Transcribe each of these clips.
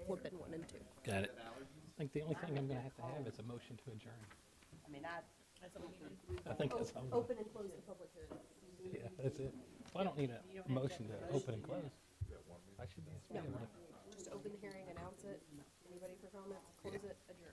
flip in 1 and 2. Got it. I think the only thing I'm gonna have is a motion to adjourn. I mean, I think that's all. open and close the public hearing. Yeah, that's it. Well, I don't need a motion to open and close. I should be. No, just open the hearing, announce it. Anybody for comments, close it, adjourn.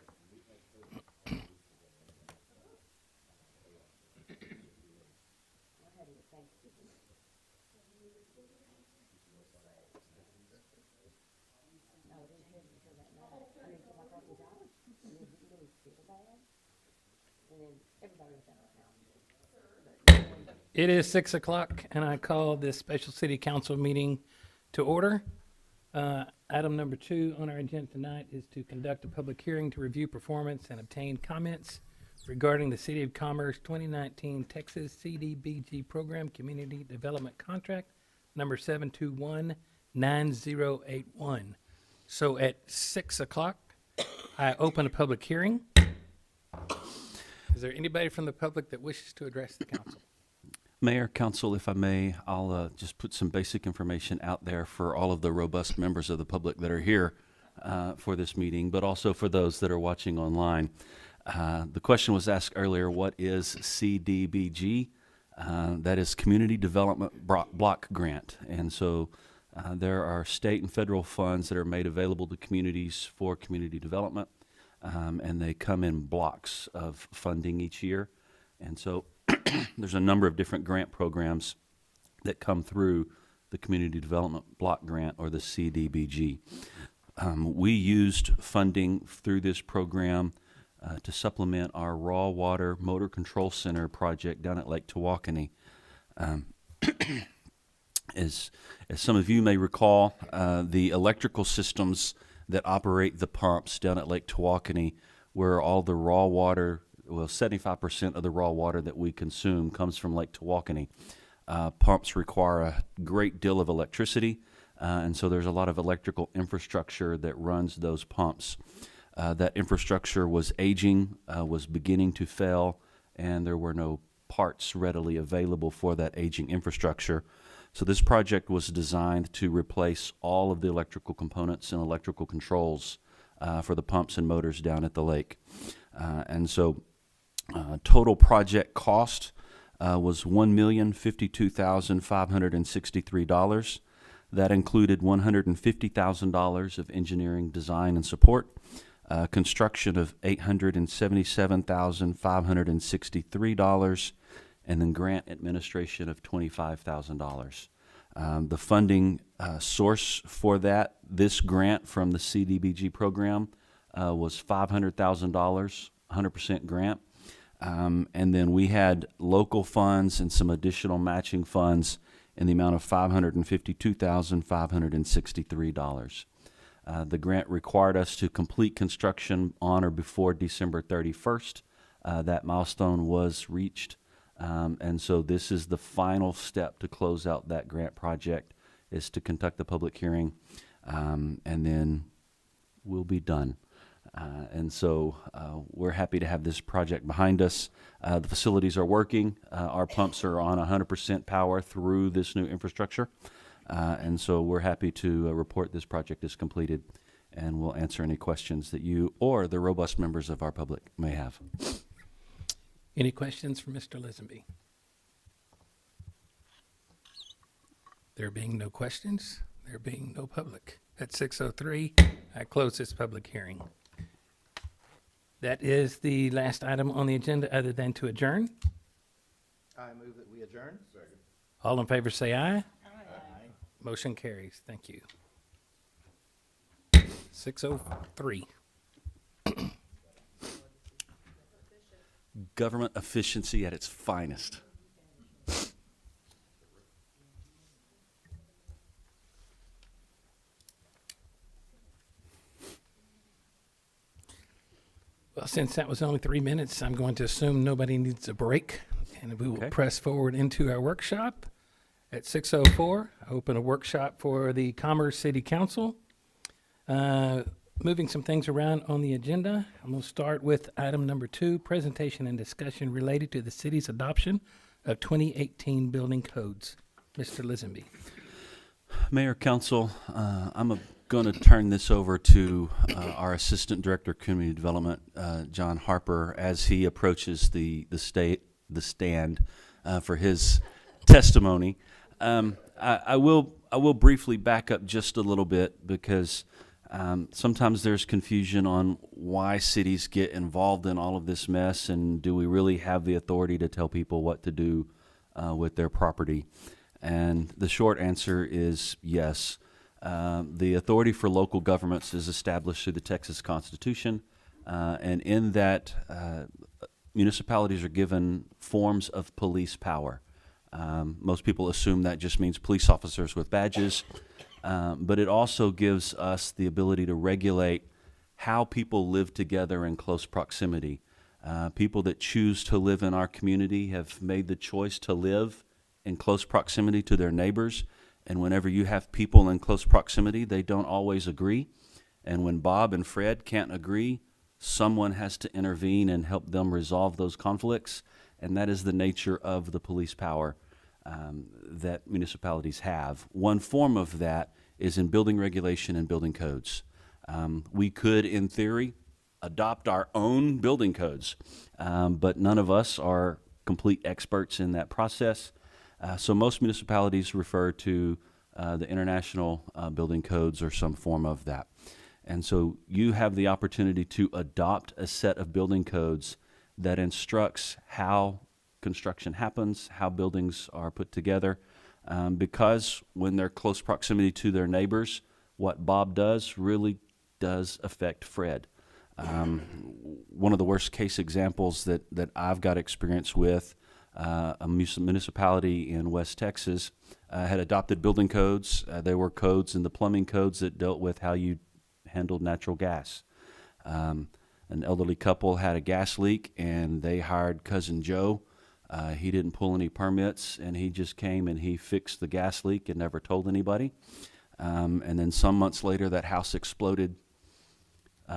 It is 6 o'clock, and I call this special city council meeting to order. Item number 2 on our agenda tonight is to conduct a public hearing to review performance and obtain comments regarding the City of Commerce 2019 Texas CDBG Program Community Development Contract number 7219081. So at 6 o'clock, I open a public hearing. Is there anybody from the public that wishes to address the council? Mayor, Council, if I may, I'll just put some basic information out there for all of the robust members of the public that are here for this meeting, but also for those that are watching online. The question was asked earlier, what is CDBG? That is Community Development Block Grant. And so there are state and federal funds that are made available to communities for community development, and they come in blocks of funding each year. And so there's a number of different grant programs that come through the Community Development Block Grant, or the CDBG. We used funding through this program to supplement our raw water motor control center project down at Lake Tawakoni. As some of you may recall, the electrical systems that operate the pumps down at Lake Tawakoni, where all the raw water, well, 75% of the raw water that we consume comes from Lake Tawakoni. Pumps require a great deal of electricity, and so there's a lot of electrical infrastructure that runs those pumps. That infrastructure was aging, was beginning to fail, and there were no parts readily available for that aging infrastructure. So this project was designed to replace all of the electrical components and electrical controls for the pumps and motors down at the lake. And so total project cost was $1,052,563. That included $150,000 of engineering, design, and support, construction of $877,563, and then grant administration of $25,000. The funding source for this grant from the CDBG program was $500,000, 100% grant. And then we had local funds and some additional matching funds in the amount of $552,563. The grant required us to complete construction on or before December 31st. That milestone was reached. And so this is the final step to close out that grant project, is to conduct the public hearing, and then we'll be done. And so we're happy to have this project behind us. The facilities are working. Our pumps are on 100% power through this new infrastructure. And so we're happy to report this project is completed, and we'll answer any questions that you or the robust members of our public may have. Any questions for Mr. Lisenby? There being no questions, there being no public. At 6:03, I close this public hearing. That is the last item on the agenda other than to adjourn. I move that we adjourn. Second. All in favor say aye. Aye. Motion carries. Thank you. 6:03. Government efficiency at its finest. Well, since that was only 3 minutes, I'm going to assume nobody needs a break, and we will Okay. press forward into our workshop. At 6:04, I open a workshop for the Commerce City Council. Moving some things around on the agenda, I'm going to start with item number 2, presentation and discussion related to the city's adoption of 2018 building codes. Mr. Lisenby. Mayor, Council, I'm a going to turn this over to our Assistant Director of Community Development, John Harper, as he approaches the stand for his testimony. I will briefly back up just a little bit because sometimes there's confusion on why cities get involved in all of this mess, and do we really have the authority to tell people what to do with their property? And the short answer is yes. The authority for local governments is established through the Texas Constitution, and in that, municipalities are given forms of police power. Most people assume that just means police officers with badges, but it also gives us the ability to regulate how people live together in close proximity. People that choose to live in our community have made the choice to live in close proximity to their neighbors, and whenever you have people in close proximity, they don't always agree, and when Bob and Fred can't agree, someone has to intervene and help them resolve those conflicts, and that is the nature of the police power that municipalities have. One form of that is in building regulation and building codes. We could, in theory, adopt our own building codes, but none of us are complete experts in that process. So most municipalities refer to the international building codes or some form of that. And so you have the opportunity to adopt a set of building codes that instructs how construction happens, how buildings are put together, because when they're close proximity to their neighbors, what Bob does really does affect Fred. One of the worst case examples that I've got experience with, a municipality in West Texas had adopted building codes. There were codes in the plumbing codes that dealt with how you handled natural gas. An elderly couple had a gas leak, and they hired Cousin Joe. He didn't pull any permits, and he just came and he fixed the gas leak and never told anybody. And then some months later, that house exploded.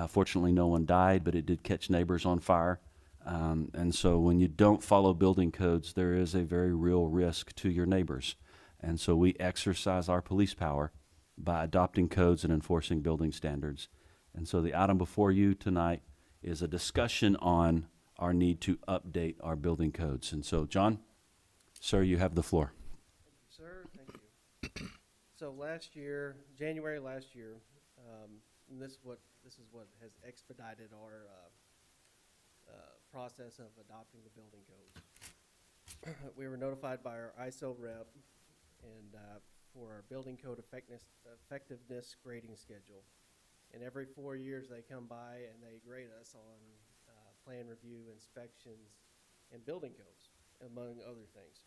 Fortunately, no one died, but it did catch neighbors on fire. And so when you don't follow building codes, there is a very real risk to your neighbors. And so we exercise our police power by adopting codes and enforcing building standards. And so the item before you tonight is a discussion on our need to update our building codes. And so, John, sir, you have the floor. Thank you, sir. Thank you. So last year, January last year, and this is what has expedited our process of adopting the building codes. We were notified by our ISO rep and for our building code effectiveness grading schedule. And every 4 years they come by and they grade us on plan review, inspections, and building codes, among other things.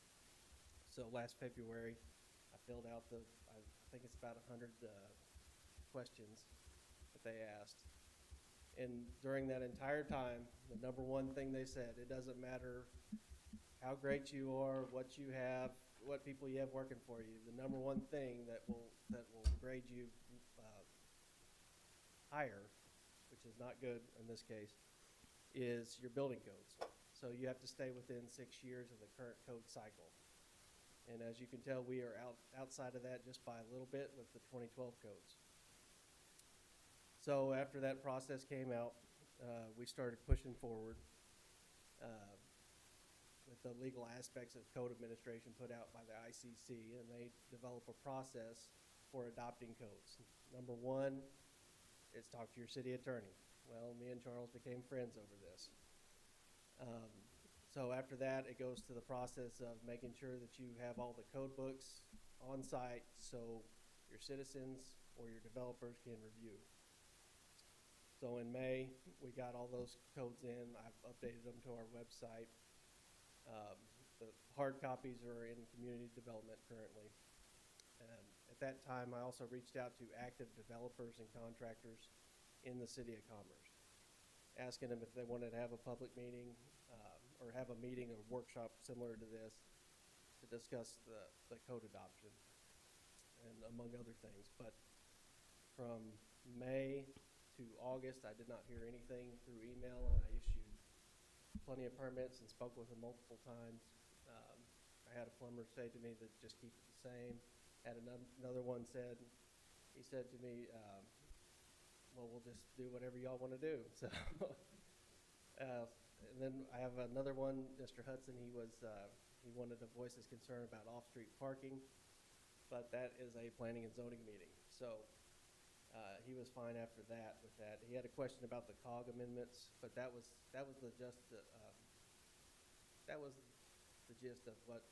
So last February, I filled out I think it's about 100 questions that they asked. And during that entire time, the number one thing they said, it doesn't matter how great you are, what you have, what people you have working for you. The number one thing that will grade you higher, which is not good in this case, is your building codes. So you have to stay within 6 years of the current code cycle. And as you can tell, we are outside of that just by a little bit with the 2012 codes. So after that process came out, we started pushing forward with the legal aspects of code administration put out by the ICC, and they develop a process for adopting codes. Number one is talk to your city attorney. Well, me and Charles became friends over this. So after that, it goes to the process of making sure that you have all the code books on site so your citizens or your developers can review. So in May, we got all those codes in. I've updated them to our website. The hard copies are in community development currently. At that time, I also reached out to active developers and contractors in the City of Commerce, asking them if they wanted to have a public meeting or have a meeting or workshop similar to this to discuss the code adoption and among other things. But from May to August, I did not hear anything through email, and I issued plenty of permits and spoke with them multiple times. I had a plumber say to me that just keep it the same. Had another one said, he said to me, well, we'll just do whatever y'all want to do. So, and then I have another one, Mr. Hudson. He wanted to voice his concern about off-street parking, but that is a planning and zoning meeting. So he was fine after that with that. He had a question about the COG amendments, but that was the gist of what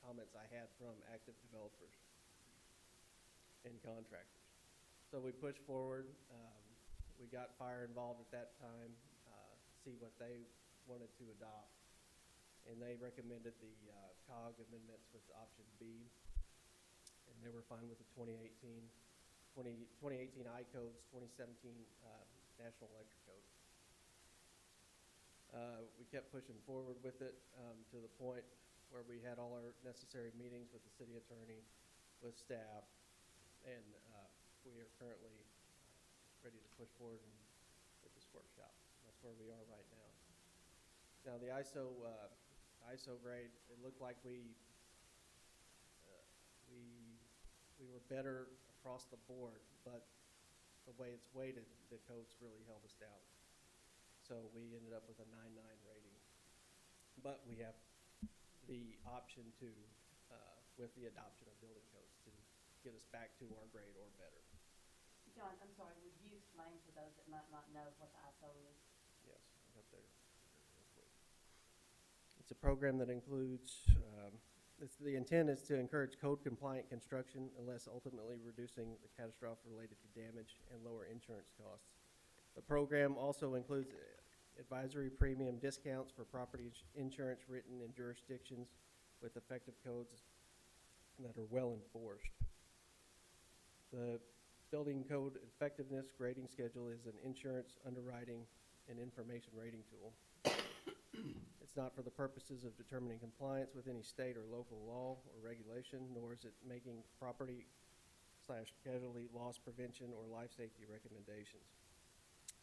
comments I had from active developers and contractors. So we pushed forward. We got fire involved at that time, see what they wanted to adopt. And they recommended the COG amendments with option B. And they were fine with the 2018 I codes, 2017 National Electric Code. We kept pushing forward with it to the point where we had all our necessary meetings with the city attorney, with staff, and we are currently ready to push forward with this workshop. That's where we are right now. Now the ISO grade, it looked like we were better across the board, but the way it's weighted, the codes really held us down. So we ended up with a 9.9 rating. But we have the option to, with the adoption of building codes, to get us back to our grade or better. John, I'm sorry, would you explain to those that might not know what the ISO is? Yes, up there. It's a program that includes, the intent is to encourage code-compliant construction unless ultimately reducing the catastrophe related to damage and lower insurance costs. The program also includes advisory premium discounts for property insurance written in jurisdictions with effective codes that are well enforced. The building code effectiveness grading schedule is an insurance underwriting and information rating tool. It's not for the purposes of determining compliance with any state or local law or regulation, nor is it making property/casualty loss prevention or life safety recommendations.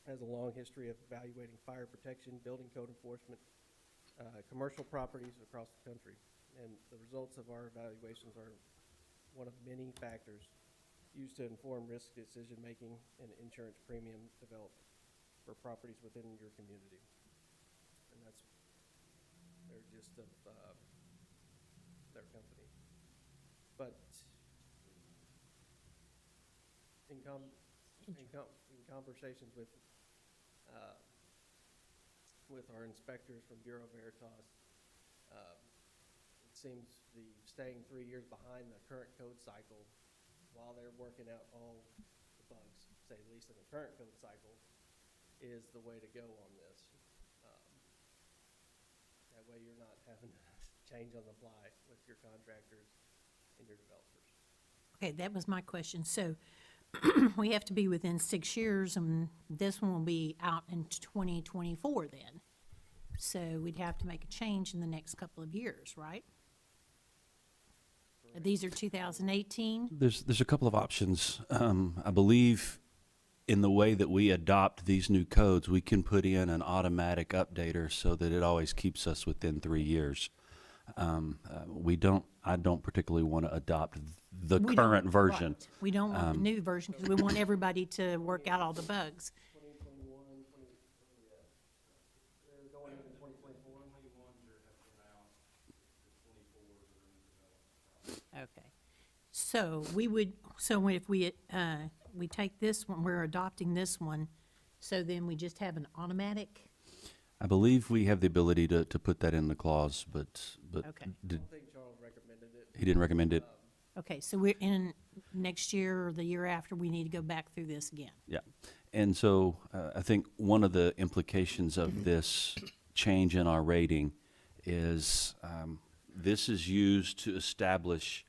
It has a long history of evaluating fire protection, building code enforcement, commercial properties across the country. And the results of our evaluations are one of many factors used to inform risk decision-making and insurance premium development for properties within your community. And that's their gist of their company. But in conversations with our inspectors from Bureau Veritas, it seems the staying 3 years behind the current code cycle while they're working out all the bugs, say at least in the current code cycle, is the way to go on this. That way you're not having to change on the fly with your contractors and your developers. Okay, that was my question. So we have to be within 6 years, and this one will be out in 2024 then. So we'd have to make a change in the next couple of years, right? These are 2018? There's a couple of options. I believe in the way that we adopt these new codes, we can put in an automatic updater so that it always keeps us within 3 years. I don't particularly want to adopt the We current don't- version. right. We don't want the new version because we want everybody to work out all the bugs. 2021, they're going into 2024. Okay. So if we take this one, we're adopting this one, so then we just have an automatic? I believe we have the ability to put that in the clause, but Okay. I don't think Charles recommended it. he didn't recommend it. Okay, so we're in next year or the year after, we need to go back through this again. Yeah. And so I think one of the implications of this change in our rating is this is used to establish,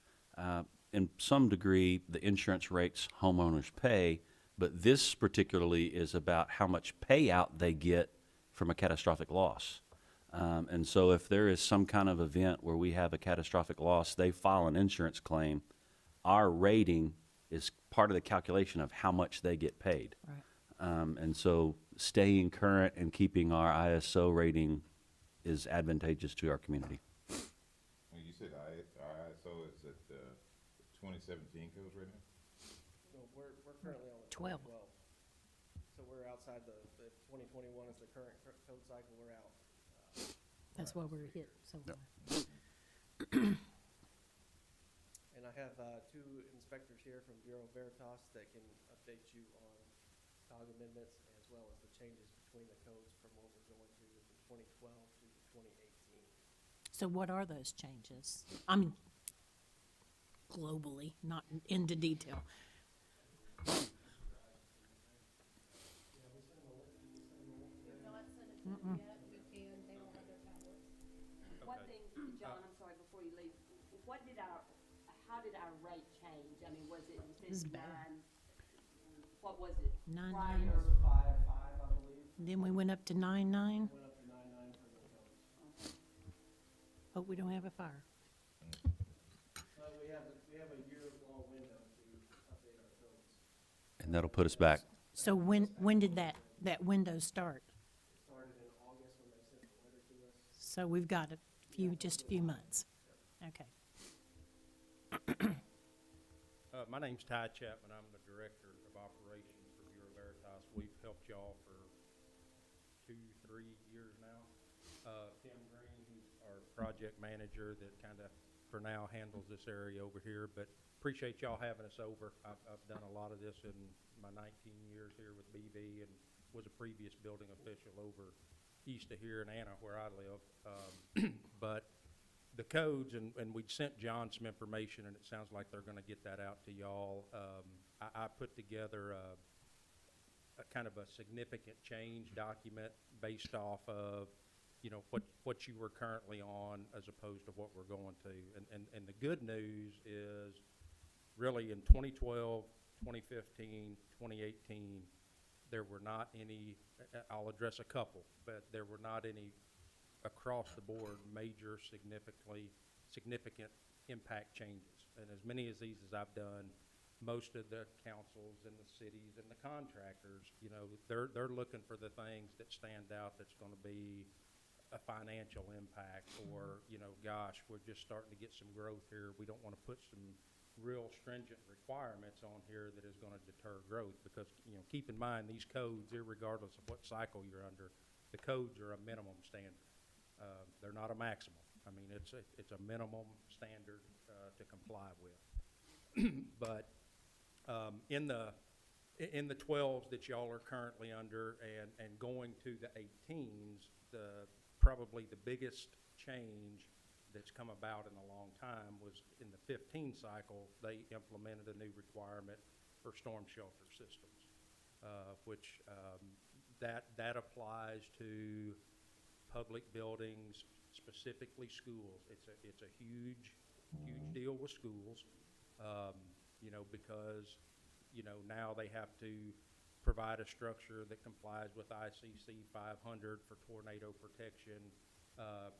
in some degree, the insurance rates homeowners pay, but this particularly is about how much payout they get from a catastrophic loss. And so if there is some kind of event where we have a catastrophic loss, they file an insurance claim, our rating is part of the calculation of how much they get paid. Right. And so staying current and keeping our ISO rating is advantageous to our community. When you said our ISO is at the 2017 codes right now? No, we're currently on the 12. 2012. So we're outside the 2021 is the current code cycle, we're out. That's why we're hit so hard. And I have two inspectors here from Bureau Veritas that can update you on COG amendments as well as the changes between the codes from what we're going to from 2012 to 2018. So what are those changes? I mean, globally, not into detail. We've not sent it to them yet, we can, they don't have their tablets. One thing, John, I'm sorry, before you leave, how did our rate change? I mean, was it This is bad. 59? What was it? 9.9. Prior? 5.5, I believe. Then we went up to 9.9. Went up to 9.9 for the codes. Hope we don't have a fire. But we have a year-long window to update our codes. And that'll put us back. So when did that window start? Started in August when they sent the letter to us. So we've got just a few months. Okay. My name's Ty Chapman. I'm the Director of Operations for Bureau Veritas. We've helped y'all for 2-3 years now. Tim Green, who's our project manager that kind of, for now, handles this area over here, but appreciate y'all having us over. I've done a lot of this in my 19 years here with BV and was a previous building official over east of here in Anna, where I live. But the codes, and we'd sent John some information, and it sounds like they're gonna get that out to y'all. I put together a kind of a significant change document based off of, you know, what you were currently on as opposed to what we're going to. And the good news is, really in 2012, 2015, 2018, there were not any, I'll address a couple, but there were not any across the board major significant impact changes. And as many of these as I've done, most of the councils and the cities and the contractors, you know, they're looking for the things that stand out that's going to be a financial impact, or, you know, gosh, we're just starting to get some growth here. We don't want to put some real stringent requirements on here that is going to deter growth, because, you know, keep in mind, these codes, irregardless of what cycle you're under, the codes are a minimum standard. They're not a maximum. I mean, it's a minimum standard to comply with. But in the 12s that y'all are currently under, and going to the 18s, probably the biggest change that's come about in a long time was in the 15 cycle. They implemented a new requirement for storm shelter systems, which that applies to public buildings, specifically schools. It's a huge deal with schools, you know, because, you know, now they have to provide a structure that complies with ICC 500 for tornado protection,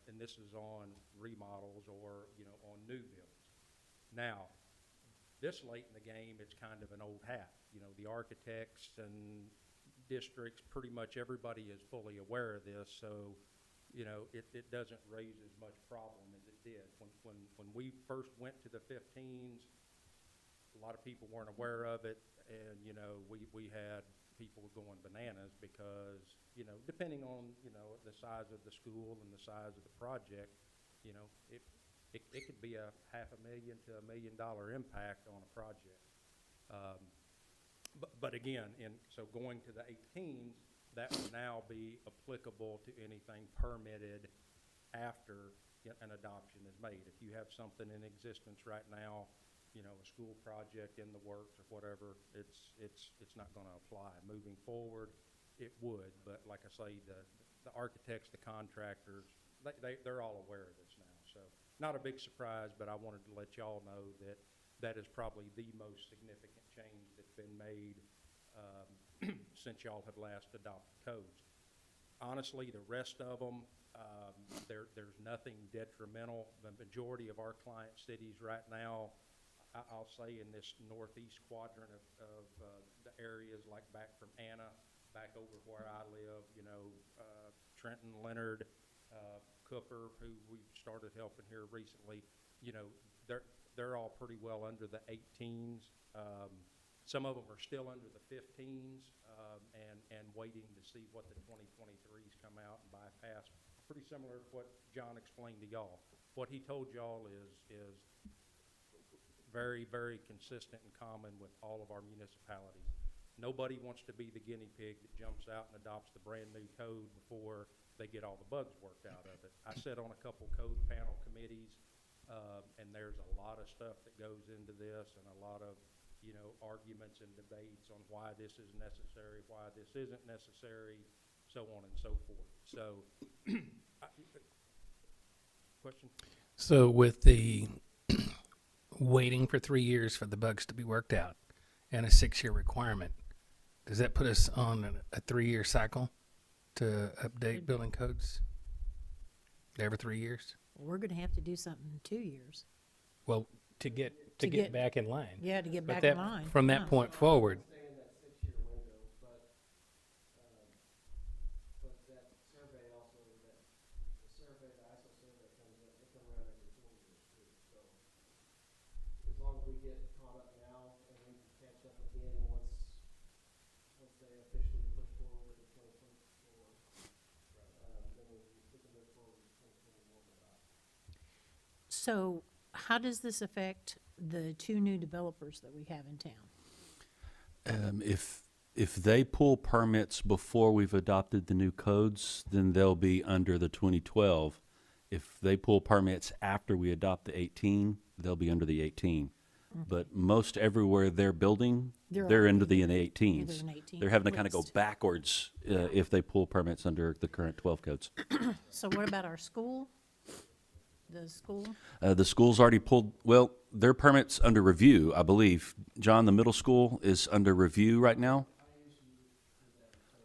and this is on remodels or, you know, on new builds. Now, this late in the game, it's kind of an old hat. You know, the architects and districts, pretty much everybody is fully aware of this, so, you know, it doesn't raise as much problem as it did. When we first went to the 15s, a lot of people weren't aware of it, and, you know, we had people going bananas because, you know, depending on, you know, the size of the school and the size of the project, you know, it could be a $500,000 to $1 million impact on a project. But again, so going to the 18s, that would now be applicable to anything permitted after an adoption is made. If you have something in existence right now, you know, a school project in the works or whatever, it's not going to apply. Moving forward, it would, but like I say, the architects, the contractors, they're all aware of this now. So not a big surprise, but I wanted to let y'all know that is probably the most significant change that's been made since y'all have last adopted codes. Honestly, the rest of them, there's nothing detrimental. The majority of our client cities right now, I'll say in this northeast quadrant of the areas, like back from Anna, back over where I live, you know, Trenton, Leonard, Cooper, who we've started helping here recently, you know, they're all pretty well under the 18s. Some of them are still under the 15s, and waiting to see what the 2023s come out and bypass. Pretty similar to what John explained to y'all. What he told y'all is very, very consistent and common with all of our municipalities. Nobody wants to be the guinea pig that jumps out and adopts the brand-new code before they get all the bugs worked out of it. I sit on a couple code panel committees, and there's a lot of stuff that goes into this and a lot of, you know, arguments and debates on why this is necessary, why this isn't necessary, so on and so forth. So, question? So with the waiting for 3 years for the bugs to be worked out and a 6-year requirement, does that put us on a 3-year cycle to update building codes every 3 years? We're gonna have to do something in 2 years. Well, to get To get- back in line. Yeah, to get But back that, in line. from that yeah. point forward, Stay in that 6-year window, but that survey also, the survey, the ISO survey comes around every 4 years too. So as long as we get caught up now and we can catch up again once they officially push forward with the 2024, then we can move forward with 2021 without. So how does this affect the 2 new developers that we have in town? If they pull permits before we've adopted the new codes, then they'll be under the 2012. If they pull permits after we adopt the 18, they'll be under the 18. But most everywhere they're building, they're into the Yeah, they're 18s. in 18 They're having to kind of go list. backwards if they pull permits under the current 12 codes. So what about our school? The school? The school's already pulled, well, their permit's under review, I believe. John, the middle school is under review right now?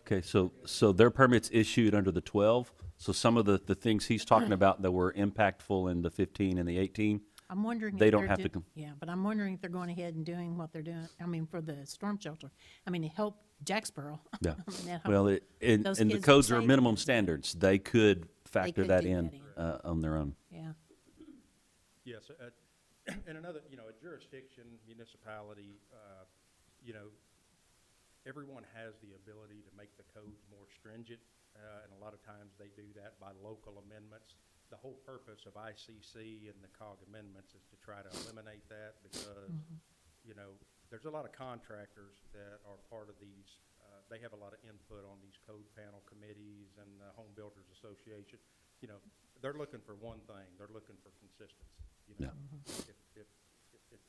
Okay, so their permit's issued under the 12. So some of the things he's talking about that were impactful in the 15 and the 18, I'm wondering if They don't they're have to come. Yeah, but I'm wondering if they're going ahead and doing what they're doing, I mean, for the storm shelter. I mean, to help Jacksboro. yeah. I mean, that Well, help- and those the kids are codes are safe. minimum standards. They could factor could that do in that on their own. Yeah, Yes, and another, you know, a jurisdiction, municipality, you know, everyone has the ability to make the codes more stringent, and a lot of times they do that by local amendments. The whole purpose of ICC and the COG amendments is to try to eliminate that because, you know, there's a lot of contractors that are part of these, they have a lot of input on these code panel committees and the Home Builders Association. You know, they're looking for one thing, they're looking for consistency. You know,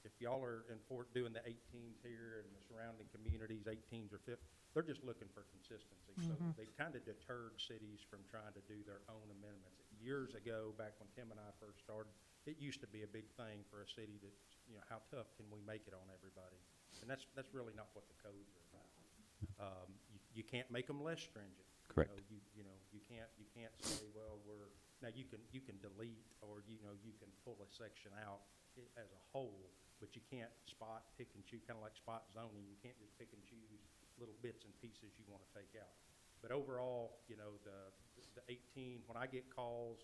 if y'all are doing the 18s here and the surrounding communities, 18s or 50, they're just looking for consistency. So they've kind of deterred cities from trying to do their own amendments. Years ago, back when Tim and I first started, it used to be a big thing for a city that, you know, how tough can we make it on everybody? And that's really not what the codes are about. You can't make them less stringent. Correct. You can't say, well, now you can delete or, you know, you can pull a section out as a whole, but you can't pick and choose, kind of like spot zoning. You can't just pick and choose little bits and pieces you want to take out. But overall, you know, the 18, when I get calls,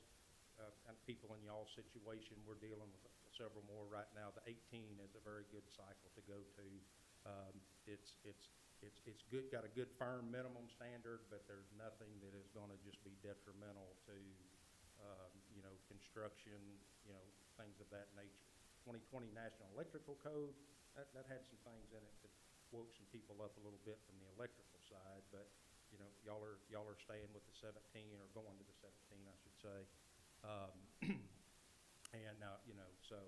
and people in y'all's situation, we're dealing with several more right now. The 18 is a very good cycle to go to. It's good, got a good firm minimum standard, but there's nothing that is going to just be detrimental to, you know, construction, you know, things of that nature. 2020 National Electrical Code, that had some things in it that woke some people up a little bit from the electrical side, but, you know, y'all are staying with the 17 or going to the 17, I should say. And, you know, so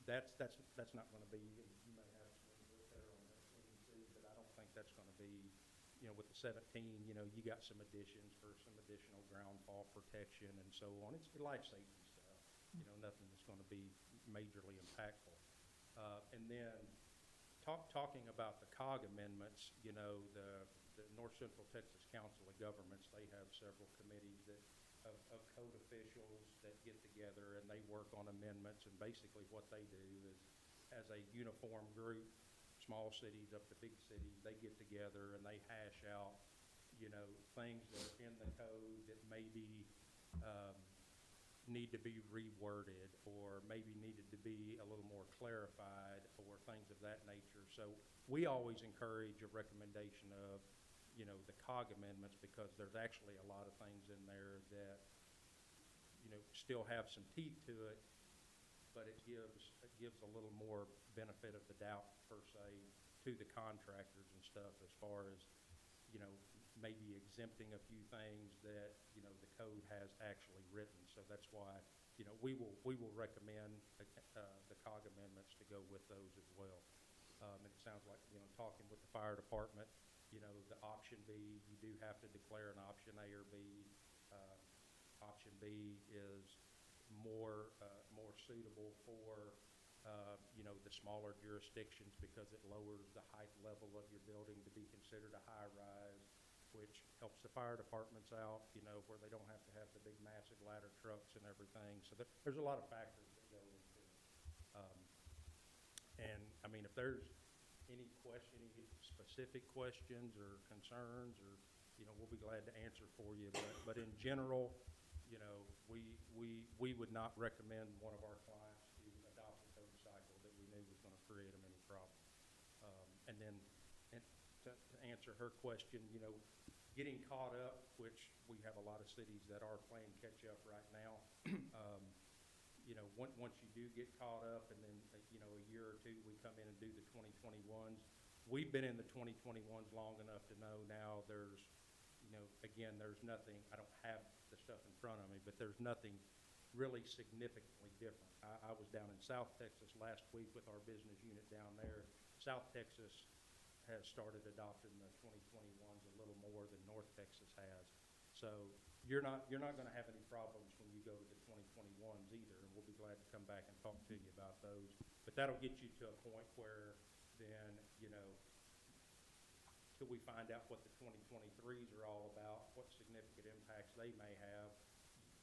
that's not going to be, you may have some input there on that, but I don't think that's going to be, you know, with the 17, you know, you got some additions for some additional ground fall protection and so on. It's life safety stuff, you know, nothing that's going to be majorly impactful. And then talking about the COG amendments, you know, the North Central Texas Council of Governments, they have several committees of code officials that get together and they work on amendments, and basically what they do is, as a uniform group, small cities up to big cities, they get together and they hash out, you know, things that are in the code that maybe need to be reworded or maybe needed to be a little more clarified or things of that nature. So we always encourage a recommendation of, you know, the COG amendments, because there's actually a lot of things in there that, you know, still have some teeth to it, but it gives a little more benefit of the doubt per se to the contractors and stuff, as far as, you know, maybe exempting a few things that, you know, the code has actually written. So that's why, you know, we will recommend the COG amendments to go with those as well. And it sounds like, you know, talking with the fire department, you know, the option B, you do have to declare an option A or B. Option B is more suitable for, you know, the smaller jurisdictions, because it lowers the height level of your building to be considered a high rise, which helps the fire departments out, you know, where they don't have to have the big massive ladder trucks and everything. So there's a lot of factors that go into it. And I mean, if there's any specific questions or concerns, or, you know, we'll be glad to answer for you. But in general, you know, we would not recommend one of our clients to adopt a code cycle that we knew was going to create them any problem. And then to answer her question, you know, getting caught up, which we have a lot of cities that are playing catch up right now. You know, once you do get caught up, and then, you know, a year or two, we come in and do the 2021s. We've been in the 2021s long enough to know now there's, you know, again, there's nothing, I don't have the stuff in front of me, but there's nothing really significantly different. I was down in South Texas last week with our business unit down there. South Texas has started adopting the 2021s a little more than North Texas has. So you're not going to have any problems when you go to the 2021s either, and we'll be glad to come back and talk to you about those. But that'll get you to a point where then, you know, till we find out what the 2023s are all about, what significant impacts they may have,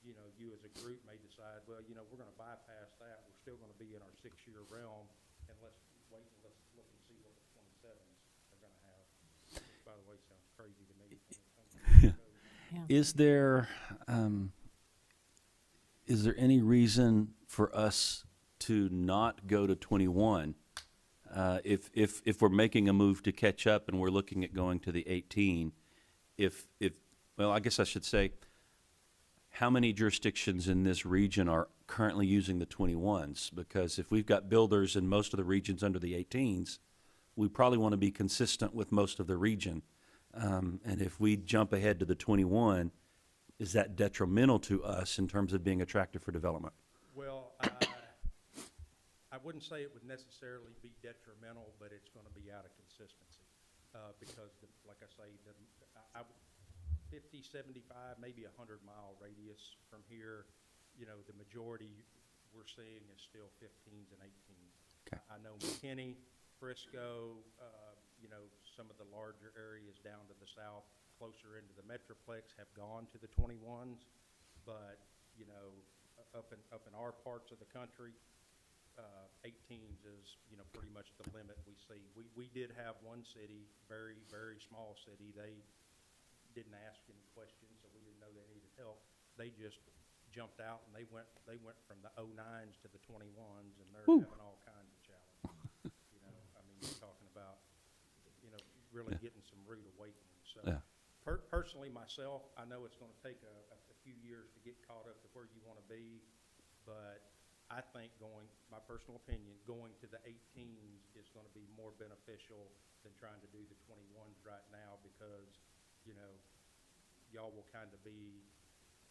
you know, you as a group may decide, well, you know, we're going to bypass that. We're still going to be in our 6-year realm, and let's wait and let's look and see what the 27s are going to have. Which, by the way, sounds crazy to me. Yeah. Is there any reason for us to not go to 21? If we're making a move to catch up and we're looking at going to the 18, well, I guess I should say, how many jurisdictions in this region are currently using the 21s? Because if we've got builders in most of the regions under the 18s, we probably want to be consistent with most of the region. And if we jump ahead to the 21, is that detrimental to us in terms of being attractive for development? Well, I wouldn't say it would necessarily be detrimental, but it's going to be out of consistency. Because, like I say, 50, 75, maybe 100-mile radius from here, you know, the majority we're seeing is still 15s and 18s. Okay. I know McKinney, Frisco, you know, some of the larger areas down to the south, closer into the Metroplex, have gone to the 21s. But, you know, up in our parts of the country, 18s is, you know, pretty much the limit we see. We did have one city, very, very small city. They didn't ask any questions, so we didn't know they needed help. They just jumped out and they went from the 09s to the 21s, and they're having all kinds of challenges. You know, I mean, you're talking about, you know, really getting some rude awakening. So personally, myself, I know it's going to take a few years to get caught up to where you want to be, but I think my personal opinion, going to the 18s is going to be more beneficial than trying to do the 21s right now, because, you know, y'all will kind of be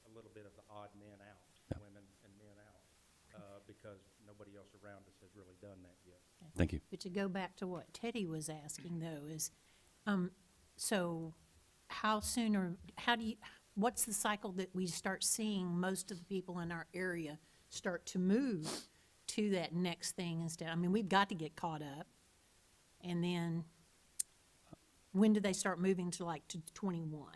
a little bit of the odd men out, women and men out, because nobody else around us has really done that yet. Thank you. But to go back to what Teddy was asking though is, so how soon or what's the cycle that we start seeing most of the people in our area start to move to that next thing instead? I mean, we've got to get caught up. And then when do they start moving to 21?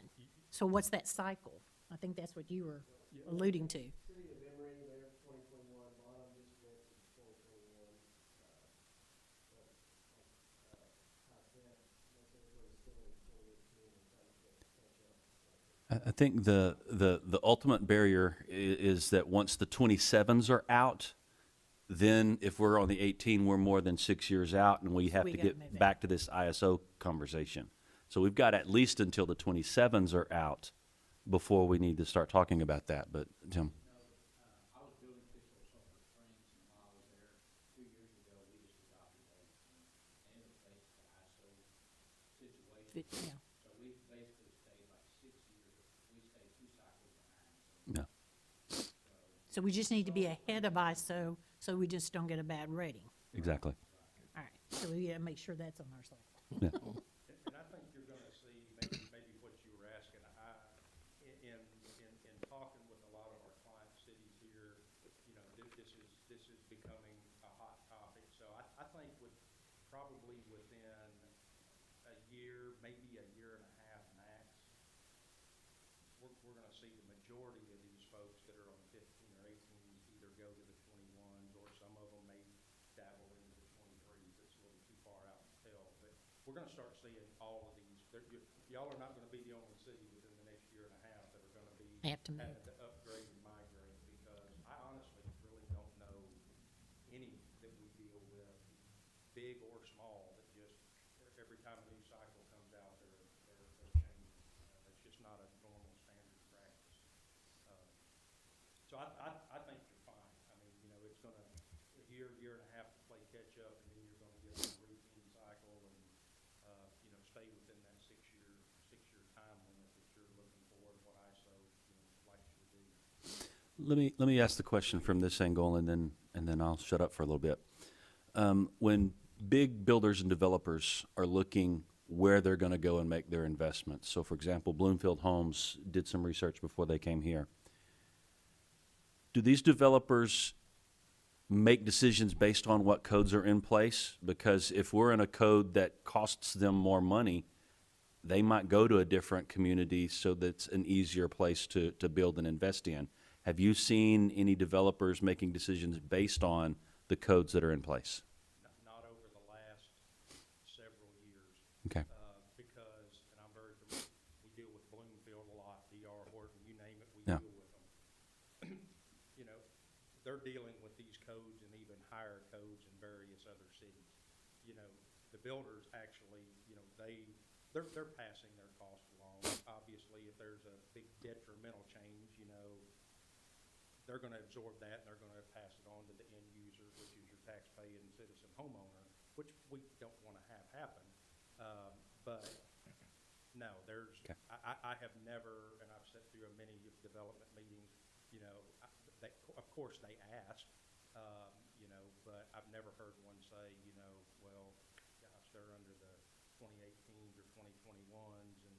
So what's that cycle? I think that's what you were alluding to. City of Emory, they're 2021, bottom just went to 2021. I think the ultimate barrier is that once the 27s are out, then if we're on the 18, we're more than 6 years out, and we have we to gotta get move it. back to this ISO conversation. So we've got at least until the 27s are out before we need to start talking about that. But Tim, I was building official at Sulphur Springs, and while I was there 2 years ago, we just adopted a interface to ISO situation. Yeah. So we basically stayed like 6 years, we stayed 2 cycles behind. yeah, So we just need to be ahead of ISO, so we just don't get a bad rating. exactly. All right, so we gotta make sure that's on our side. Yeah. And I think you're gonna see, maybe what you were asking, in talking with a lot of our client cities here, you know, this is becoming a hot topic. So I think probably within a year, maybe a year and a half max, we're gonna see the majority of these folks that are on 15 or 18s either go to the 21s, or some of them may dabble into the 23s. It's a little too far out to tell, but we're gonna start seeing all of these. Y'all are not gonna be the only city within the next year and a half that are gonna be Have to move. having to upgrade and migrate, because I honestly really don't know any that we deal with, big or small, that just, every time a new cycle comes out, they're changing. It's just not a normal standard practice. So I think you're fine. I mean, you know, it's gonna, a year and a half to play catch up, and then you're gonna get on a routine cycle and, you know, stay within that 6 year time limit that you're looking for, and what ISO, you know, likes you to do. Let me ask the question from this angle, and then I'll shut up for a little bit. When big builders and developers are looking where they're going to go and make their investments, so for example, Bloomfield Homes did some research before they came here. Do these developers make decisions based on what codes are in place? Because if we're in a code that costs them more money, they might go to a different community so that's an easier place to build and invest in. Have you seen any developers making decisions based on the codes that are in place? Not over the last several years. Okay. Because, and I'm very familiar, we deal with Bloomfield a lot, DR Horton, you name it, we Yeah. deal with them. You know, they're dealing with these codes and even higher codes in various other cities. You know, the builders actually, you know, they're passing their costs along. Obviously, if there's a big detrimental change, you know, they're gonna absorb that, and they're gonna pass it on to the end user, which is your tax-paying citizen homeowner, which we don't wanna have happen. But, no, Okay. I have never, and I've sat through many development meetings, you know, of course they ask, you know, but I've never heard one say, you know, well, gosh, they're under the 2018s or 2021s, and,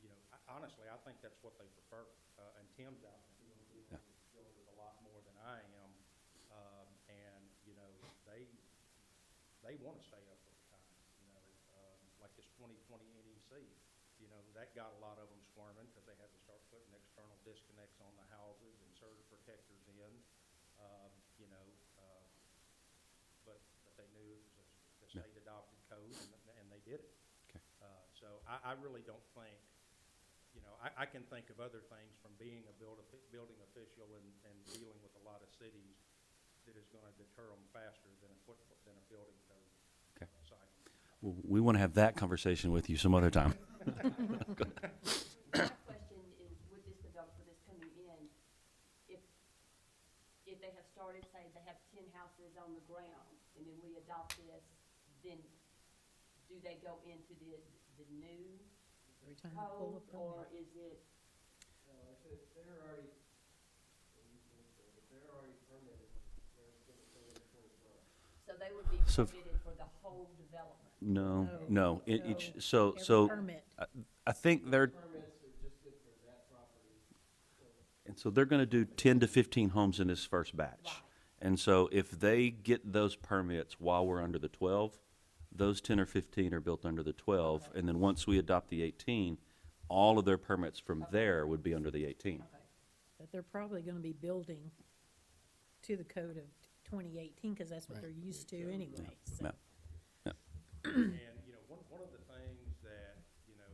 you know, honestly, I think that's what they prefer. And Tim's out there dealing with builders a lot more than I am, and, you know, they wanna stay up with the times, you know, like this 2020 NEC, you know, that got a lot of them squirming, because they had to start putting external disconnects on the houses and surge protectors in, you know, but they knew it was the state adopted code, and they did it. Okay. So I really don't think, you know, I can think of other things from being a building official and dealing with a lot of cities that is gonna deter them faster than a building code Okay. cycle. Well, we want to have that conversation with you some other time. My question is, with this developer that's coming in, if they have started, say, they have 10 houses on the ground, and then we adopt this, then do they go into the new Every time you pull code, a or permit. is it, If they're already permitted, they're gonna stay in the 2012. so they would be So- permitted for the whole development? No. Each, No. so, Every so permit. I think they're, Permits are just good for that property. and so they're going to do 10 to 15 homes in this first batch. Right. And so if they get those permits while we're under the 12, those 10 or 15 are built under the 12. And then once we adopt the 18, all of their permits from there would be under the 18. Okay. But they're probably gonna be building to the code of 2018, because that's what they're used to anyway, so. Yeah. And, you know, one of the things that, you know,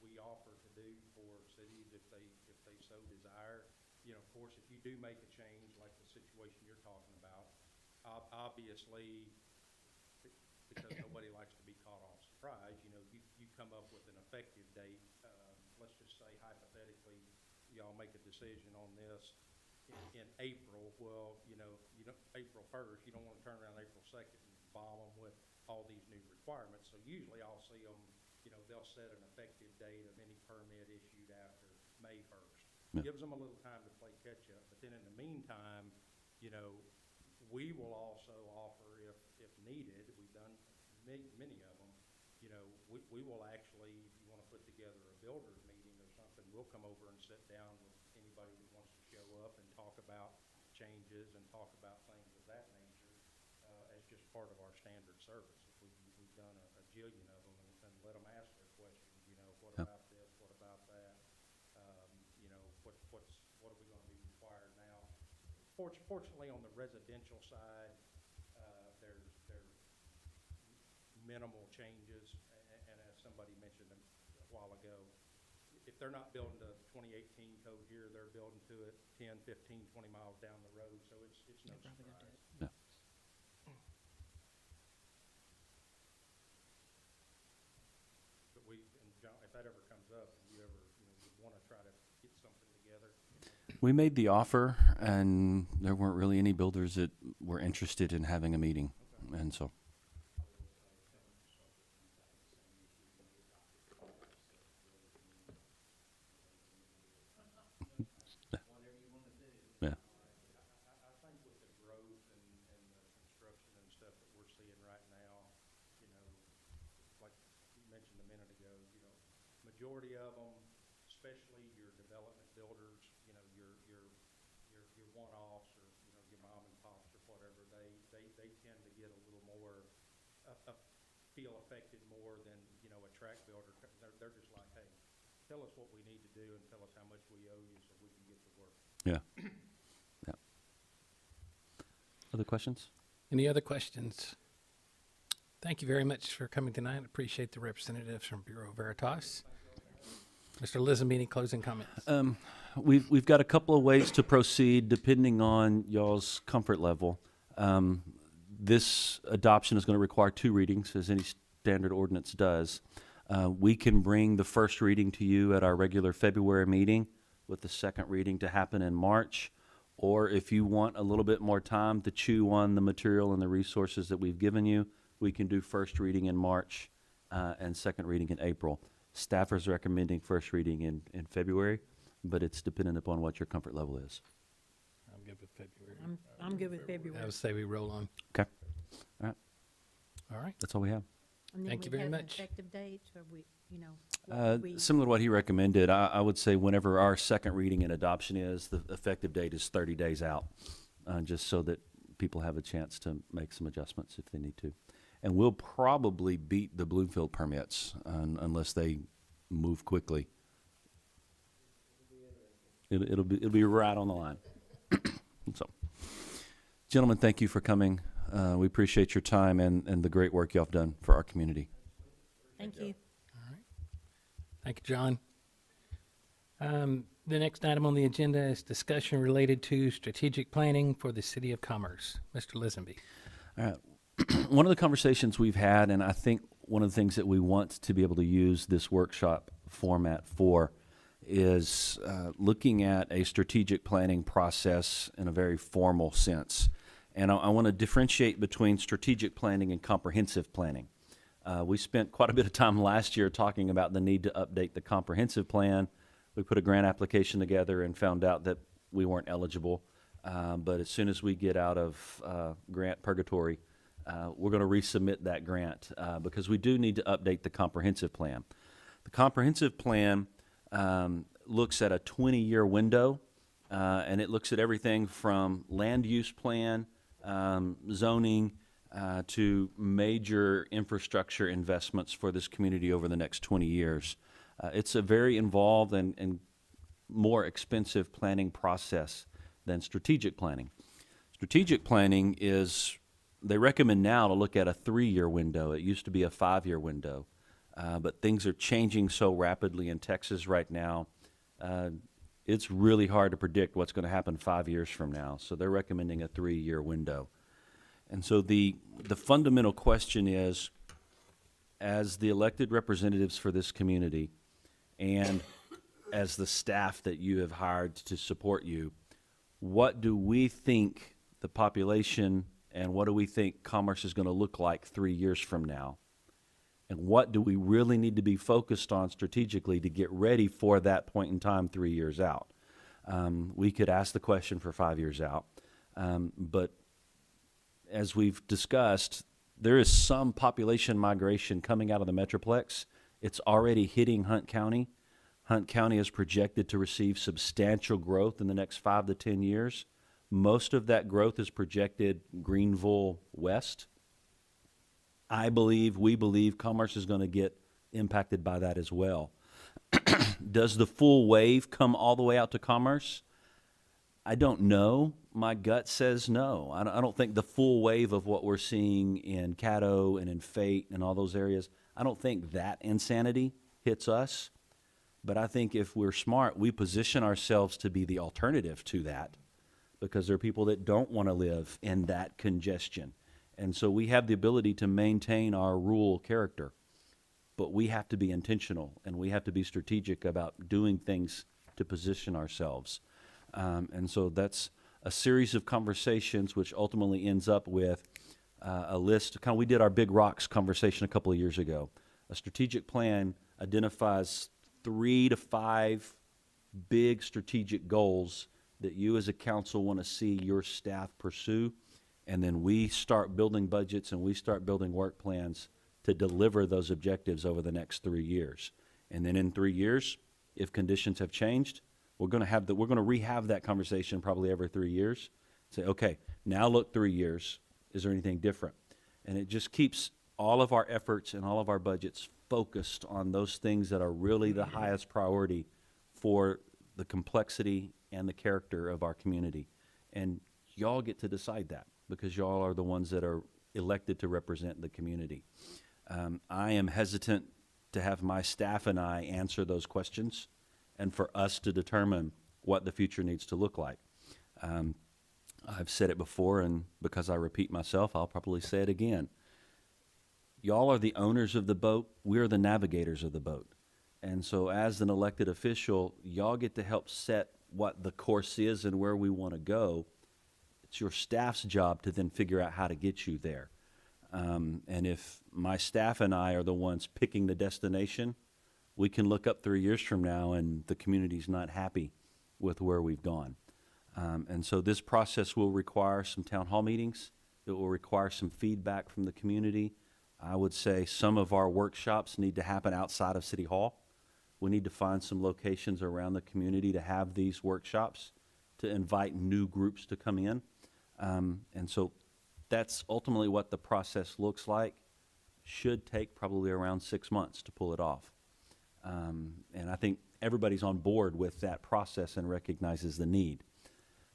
we offer to do do for cities if they so desire. You know, of course, if you do make a change, like the situation you're talking about, obviously, because nobody likes to be caught off surprise, you know, you come up with an effective date. Let's just say hypothetically, y'all make a decision on this in April. Well, you know, April 1st, you don't want to turn around April 2nd and bomb them with all these new requirements. So usually I'll see them, you know, they'll set an effective date of any permit issued after May 1st. Yeah. Gives them a little time to play catch up. But then in the meantime, you know, we will also offer, if needed, we've done many of them, you know, we will actually, if you want to put together a builders meeting or something, we'll come over and sit down with anybody that wants to show up and talk about changes and talk about things of that nature as just part of our standard service. We've done a jillion of them and let them ask their questions, you know, what Yep. about this, what about that? You know, what are we gonna be required now? Fortunately, on the residential side, there's minimal changes, and as somebody mentioned a while ago, if they're not building to 2018 code here, they're building to it 10, 15, 20 miles down the road, so it's no surprise. Yeah. But and John, if that ever comes up, and you ever, you know, would wanna try to get something together, We made the offer, and there weren't really any builders that were interested in having a meeting, and so. Yeah. I think with the growth and the construction and stuff that we're seeing right now, you know, like you mentioned a minute ago, you know, majority of them, especially your development builders, you know, your one-offs or, you know, your mom and pops or whatever, they tend to get a little more, feel affected more than, you know, a tract builder. They're just like, hey, tell us what we need to do and tell us how much we owe you so we can get to work. Yeah. Yeah. Other questions? Any other questions? Thank you very much for coming tonight. Appreciate the representatives from Bureau Veritas. Mr. Lisenby, any closing comments? We've got a couple of ways to proceed depending on y'all's comfort level. This adoption is going to require 2 readings, as any standard ordinance does. We can bring the first reading to you at our regular February meeting, with the second reading to happen in March. Or if you want a little bit more time to chew on the material and the resources that we've given you, we can do first reading in March and second reading in April. Staff is recommending first reading in February, but it's dependent upon what your comfort level is. I'm good with February. I'm good with I February. would say we roll on. Okay. All right. All right. That's all we have. And then Thank you we very have an much. effective date, or we, you know, what would we- Similar to what he recommended, I would say whenever our second reading and adoption is, the effective date is 30 days out, just so that people have a chance to make some adjustments if they need to. And we'll probably beat the Bloomfield permits unless they move quickly. It'll be right on the line. So, gentlemen, thank you for coming. We appreciate your time and the great work y'all have done for our community. Thank you. Thank you, John. The next item on the agenda is discussion related to strategic planning for the City of Commerce. Mr. Lisenby. All right. One of the conversations we've had, and I think one of the things that we want to be able to use this workshop format for, is looking at a strategic planning process in a very formal sense. And I want to differentiate between strategic planning and comprehensive planning. We spent quite a bit of time last year talking about the need to update the comprehensive plan. We put a grant application together and found out that we weren't eligible. But as soon as we get out of grant purgatory, we're going to resubmit that grant because we do need to update the comprehensive plan. The comprehensive plan looks at a 20-year window, and it looks at everything from land use plan, zoning, to major infrastructure investments for this community over the next 20 years. It's a very involved and more expensive planning process than strategic planning. Strategic planning is, they recommend now to look at a 3-year window. It used to be a 5-year window. But things are changing so rapidly in Texas right now. It's really hard to predict what's going to happen 5 years from now. So they're recommending a 3-year window. And so the fundamental question is, as the elected representatives for this community and as the staff that you have hired to support you, what do we think the population and what do we think commerce is going to look like 3 years from now? And what do we really need to be focused on strategically to get ready for that point in time 3 years out? We could ask the question for 5 years out, but as we've discussed, there is some population migration coming out of the Metroplex. It's already hitting Hunt County. Hunt County is projected to receive substantial growth in the next 5 to 10 years. Most of that growth is projected Greenville West. We believe commerce is going to get impacted by that as well. Does the full wave come all the way out to commerce? I don't know. My gut says no. I don't think the full wave of what we're seeing in Caddo and in Fate and all those areas, I don't think that insanity hits us. But I think if we're smart, we position ourselves to be the alternative to that, because there are people that don't want to live in that congestion. And so we have the ability to maintain our rural character, but we have to be intentional and we have to be strategic about doing things to position ourselves. And so that's a series of conversations which ultimately ends up with a list. We did our Big Rocks conversation a couple of years ago. A strategic plan identifies 3 to 5 big strategic goals that you as a council want to see your staff pursue. And then we start building budgets and we start building work plans to deliver those objectives over the next 3 years. And then in 3 years, if conditions have changed, we're going to rehab that conversation probably every 3 years. Say, okay, now look 3 years. Is there anything different? And it just keeps all of our efforts and all of our budgets focused on those things that are really the highest priority for the complexity and the character of our community. And y'all get to decide that, because y'all are the ones that are elected to represent the community. I am hesitant to have my staff and I answer those questions and for us to determine what the future needs to look like. I've said it before, and because I repeat myself, I'll probably say it again. Y'all are the owners of the boat. We're the navigators of the boat. And so as an elected official, y'all get to help set what the course is and where we want to go. It's your staff's job to then figure out how to get you there. And if my staff and I are the ones picking the destination, we can look up 3 years from now and the community's not happy with where we've gone. And so this process will require some town hall meetings. It will require some feedback from the community. I would say some of our workshops need to happen outside of City Hall. We need to find some locations around the community to have these workshops, to invite new groups to come in. And so that's ultimately what the process looks like. Should take probably around 6 months to pull it off. And I think everybody's on board with that process and recognizes the need.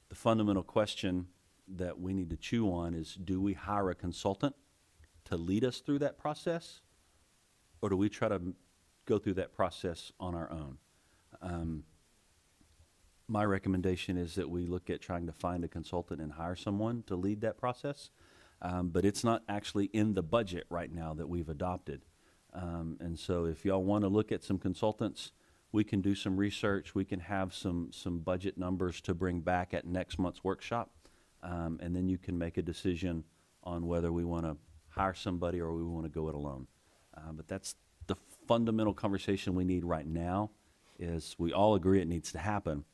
The fundamental question that we need to chew on is, do we hire a consultant to lead us through that process, or do we try to go through that process on our own? My recommendation is that we look at trying to find a consultant and hire someone to lead that process, but it's not actually in the budget right now that we've adopted. And so if y'all want to look at some consultants, we can do some research. We can have some budget numbers to bring back at next month's workshop, and then you can make a decision on whether we want to hire somebody or we want to go it alone. But that's the fundamental conversation we need right now. Is we all agree it needs to happen.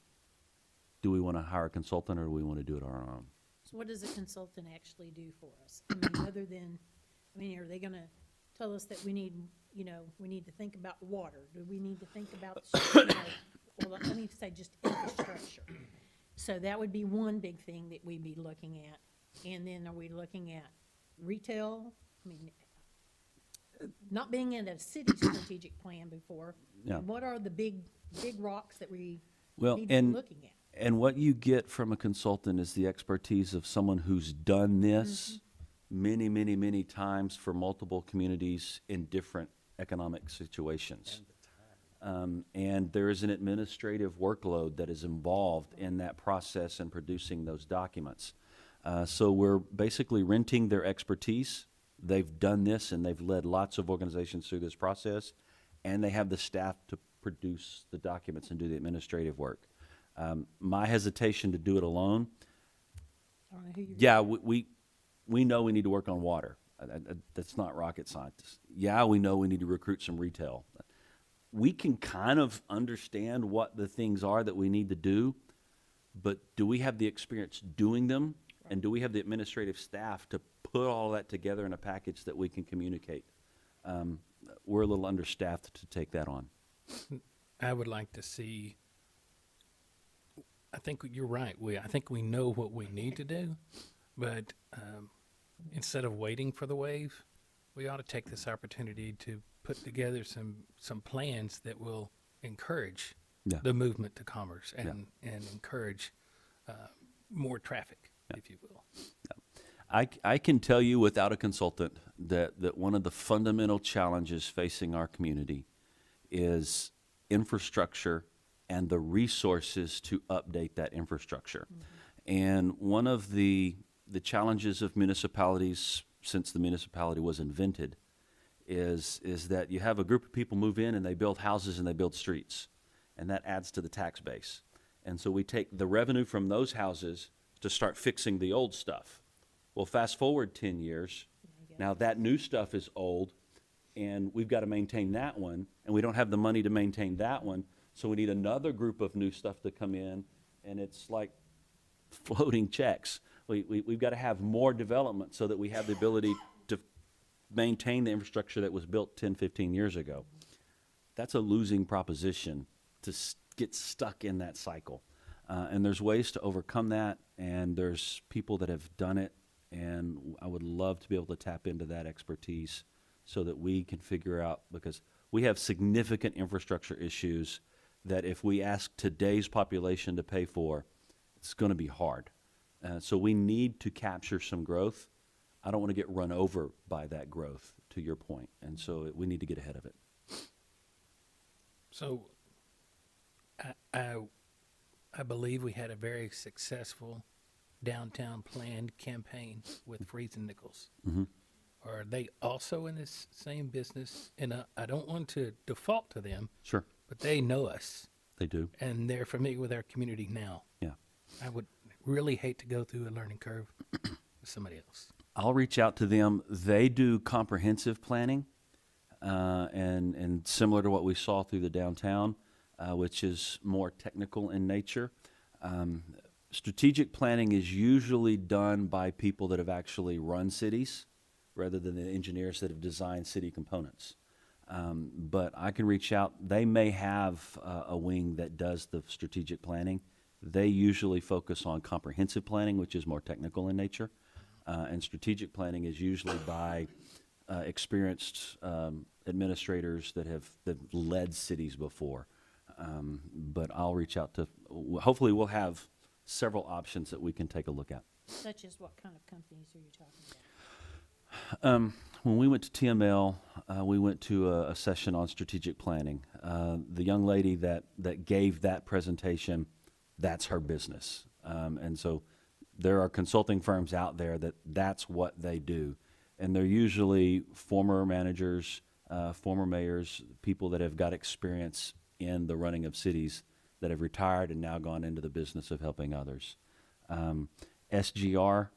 Do we want to hire a consultant or do we want to do it on our own? So what does a consultant actually do for us? I mean, other than, are they gonna tell us that we need to think about water? Do we need to think about, well, let me say just infrastructure. So that would be one big thing that we'd be looking at. And then are we looking at retail? Not being in a city strategic plan before, Yeah. what are the big rocks that we Well, need to be looking at? And what you get from a consultant is the expertise of someone who's done this many, many, many times for multiple communities in different economic situations. And there is an administrative workload that is involved in that process and producing those documents. So we're basically renting their expertise. They've done this and they've led lots of organizations through this process, and they have the staff to produce the documents and do the administrative work. My hesitation to do it alone, I don't know who you. yeah, we know we need to work on water. That's not rocket science. Yeah, we know we need to recruit some retail. We can kind of understand what the things are that we need to do, but do we have the experience doing them? And do we have the administrative staff to put all that together in a package that we can communicate? We're a little understaffed to take that on. I would like to see, I think you're right. I think we know what we need to do, but instead of waiting for the wave, we ought to take this opportunity to put together some plans that will encourage Yeah. the movement to commerce and encourage more traffic, if you will. I can tell you without a consultant that one of the fundamental challenges facing our community is infrastructure and the resources to update that infrastructure. And one of the challenges of municipalities since the municipality was invented is that you have a group of people move in and they build houses and they build streets, and that adds to the tax base. And so we take the revenue from those houses to start fixing the old stuff. Well, fast forward 10 years, now that new stuff is old, and we've got to maintain that one, and we don't have the money to maintain that one, so we need another group of new stuff to come in, and it's like floating checks. We've got to have more development so that we have the ability to maintain the infrastructure that was built 10, 15 years ago. That's a losing proposition to get stuck in that cycle. And there's ways to overcome that, and there's people that have done it, and I would love to be able to tap into that expertise so that we can figure out, because we have significant infrastructure issues that if we ask today's population to pay for, it's going to be hard. So we need to capture some growth. I don't want to get run over by that growth, to your point, and so we need to get ahead of it. So I believe we had a very successful downtown planned campaign with Freeze and Nichols. Mhm. Are they also in this same business? And I don't want to default to them, Sure, but they know us they do. and they're familiar with our community now. Yeah. I would really hate to go through a learning curve with somebody else. I'll reach out to them. They do comprehensive planning, and similar to what we saw through the downtown, which is more technical in nature. Strategic planning is usually done by people that have actually run cities rather than the engineers that have designed city components. But I can reach out. They may have a wing that does the strategic planning. They usually focus on comprehensive planning, which is more technical in nature. And strategic planning is usually by experienced administrators that have led cities before. But I'll reach out to, hopefully we'll have several options that we can take a look at. Such as what kind of companies are you talking about? When we went to TML, we went to a session on strategic planning. The young lady that gave that presentation, that's her business. And so there are consulting firms out there that's what they do. And they're usually former managers, former mayors, people that have got experience in the running of cities that have retired and now gone into the business of helping others. SGR,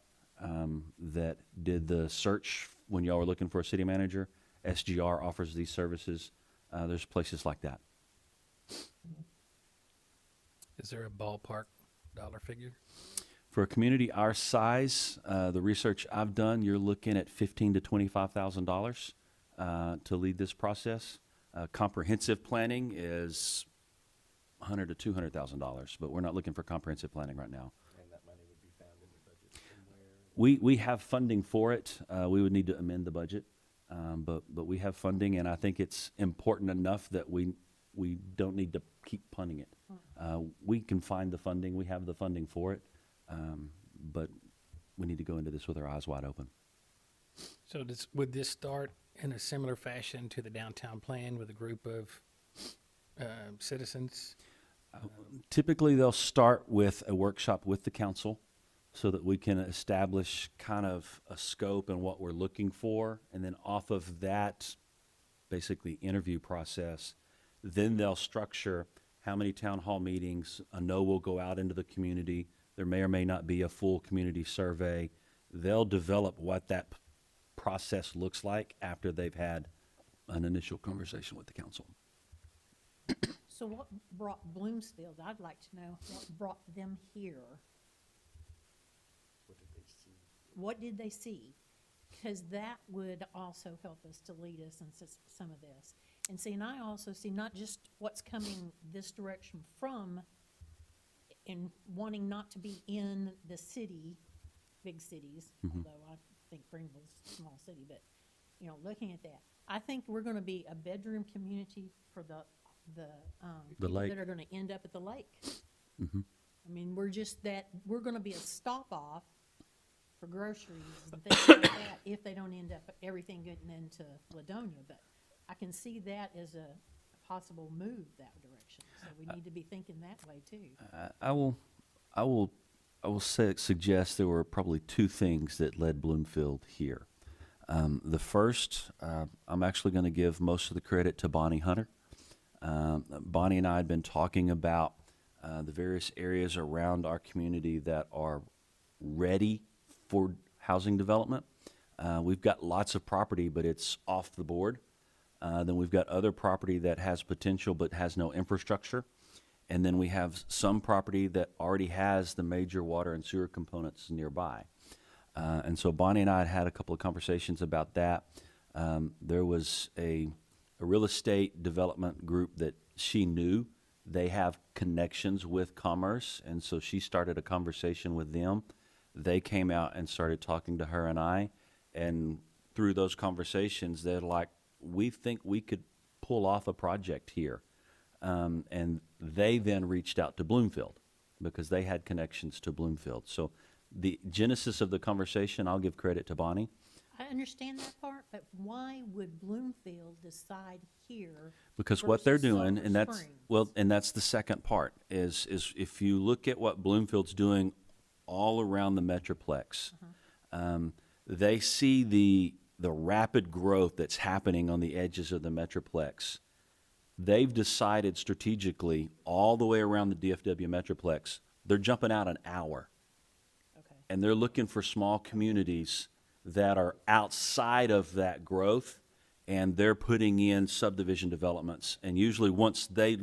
that did the search when y'all were looking for a city manager, SGR offers these services. There's places like that. Is there a ballpark dollar figure? For a community our size, the research I've done, you're looking at $15,000 to $25,000 to lead this process. Comprehensive planning is $100,000 to $200,000, but we're not looking for comprehensive planning right now. And that money would be found in the budget somewhere. We have funding for it. We would need to amend the budget, but we have funding, and I think it's important enough that we don't need to keep punting it. We can find the funding. We have the funding for it, but we need to go into this with our eyes wide open. So would this start in a similar fashion to the downtown plan with a group of citizens? Typically, they'll start with a workshop with the council so that we can establish kind of a scope and what we're looking for. And then off of that, basically interview process, then they'll structure how many town hall meetings. I know we'll go out into the community. There may or may not be a full community survey. They'll develop what that process looks like after they've had an initial conversation with the council. So what brought Bloomsfield, I'd like to know, what brought them here? What did they see? What did they see? Because that would also help us to lead us in some of this. And see, and I also see not just what's coming this direction from, and wanting not to be in the city, big cities, although I think Greenville's a small city, but, you know, looking at that, I think we're gonna be a bedroom community for the people lake. that are gonna end up at the lake. Mhm. I mean, we're gonna be a stop-off for groceries and things like that if they don't end up everything getting into Ladonia. But I can see that as a possible move that direction. So we need to be thinking that way too. I will suggest there were probably two things that led Bloomfield here. The first, I'm actually going to give most of the credit to Bonnie Hunter. Bonnie and I had been talking about the various areas around our community that are ready for housing development. We've got lots of property, but it's off the board. Then we've got other property that has potential but has no infrastructure. And then we have some property that already has the major water and sewer components nearby. And so Bonnie and I had a couple of conversations about that. There was a real estate development group that she knew. They have connections with Commerce, and so she started a conversation with them. They came out and started talking to her and I, and through those conversations, they're like, we think we could pull off a project here. And they then reached out to Bloomfield because they had connections to Bloomfield. So the genesis of the conversation, I'll give credit to Bonnie. I understand that part, but why would Bloomfield decide here? Because what they're versus doing, Sulphur and that's, Springs? well, and that's the second part, is if you look at what Bloomfield's doing all around the Metroplex, they see the rapid growth that's happening on the edges of the Metroplex. They've decided strategically, all the way around the DFW Metroplex, they're jumping out an hour. Okay. And they're looking for small communities that are outside of that growth, and they're putting in subdivision developments. And usually once they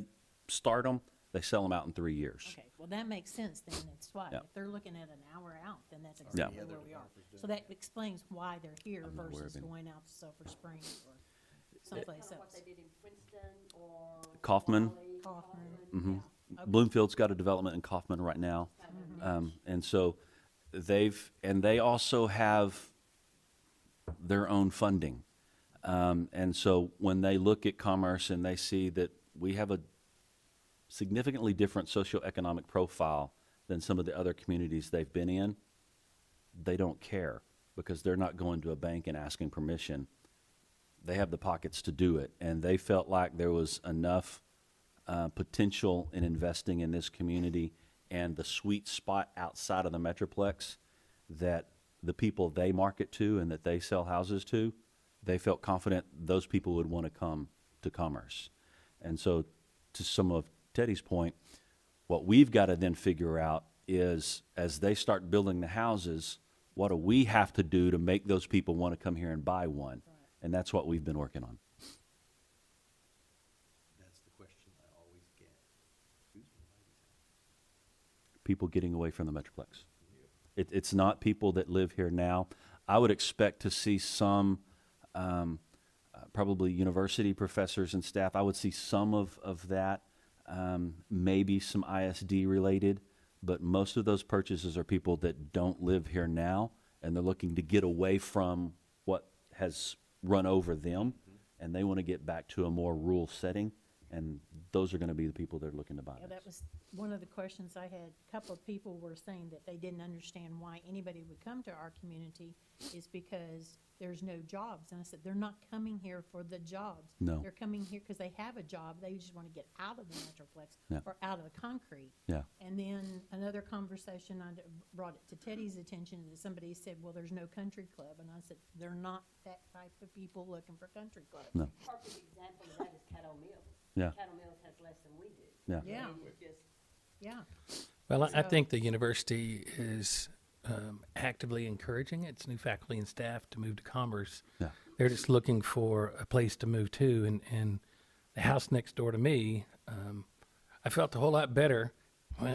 start them, they sell them out in 3 years. Okay, well, that makes sense then, that's why. Yeah. If they're looking at an hour out, then that's Yeah. exactly where we are. So that explains why they're here I'm not aware versus of any. going out to Sulphur Springs or someplace Kind of what else. they did in Princeton or. Kaufman. Raleigh, Kaufman. Mhm. Yeah. Okay. Bloomfield's got a development in Kaufman right now. And so they also have their own funding. And so when they look at Commerce and they see that we have a significantly different socioeconomic profile than some of the other communities they've been in, they don't care because they're not going to a bank and asking permission. They have the pockets to do it. And they felt like there was enough potential in investing in this community and the sweet spot outside of the Metroplex that the people they market to and that they sell houses to, they felt confident those people would want to come to Commerce. And so to some of Teddy's point, what we've got to then figure out is as they start building the houses, what do we have to do to make those people want to come here and buy one? And that's what we've been working on. That's the question I always get. Who's gonna buy these houses? People getting away from the Metroplex. It's not people that live here now. I would expect to see some, probably university professors and staff. I would see some of that, maybe some ISD related, but most of those purchases are people that don't live here now, and they're looking to get away from what has run over them, and they want to get back to a more rural setting, and those are gonna be the people that are looking to buy Yeah, this. that was one of the questions I had. A couple of people were saying that they didn't understand why anybody would come to our community is because there's no jobs. And I said, they're not coming here for the jobs. No. They're coming here because they have a job. They just want to get out of the Metroplex Yeah. or out of the concrete. Yeah, And then another conversation, brought it to Teddy's attention, that somebody said, well, there's no country club. And I said, they're not that type of people looking for country clubs. no, Perfect example of that is Caddo Mills. yeah, Caddo Mills has less than we do. yeah. Yeah, And it's just, yeah. Well, I So- think the university is actively encouraging its new faculty and staff to move to Commerce. Yeah. They're just looking for a place to move to, and the house next door to me, I felt a whole lot better